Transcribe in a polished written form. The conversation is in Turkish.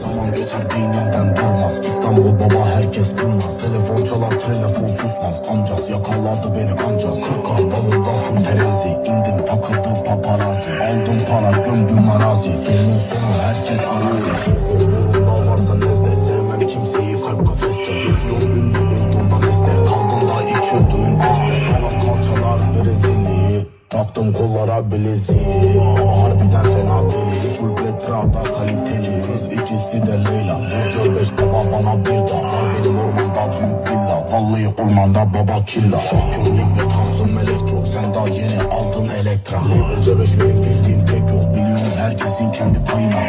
Zaman geçer beynimden durmaz. İstanbul baba herkes kurnaz. Telefon çalar telefon susmaz. Amcaz yakarlardı beni ancak. 40 bavulda full terazi. İndim takıldım paparazzi. Aldım para gömdüm arazi. Filmin sonu herkes arazi. Burunda varsa nezle. Sevmem kimseyi kalp kafeste. Geziyorum ünlü olduğumda nesne. Kaldım da ilk çözdüğün teste. Falan kalçalar brezilli. Taktım kollara bileziği. Baba harbiden fena deli. Full black Prada kaliteli. Biz ikisi de Leyla. Burcu 5 baba bana bir daha. Var benim ormanda büyük villa. Vallahi ormanda baba killa. Şampiyonluk ve tarzım elektro. Sen daha yeni aldın elektra. Label C5 benim bildiğim tek yol. Biliyorum herkesin kendi payına.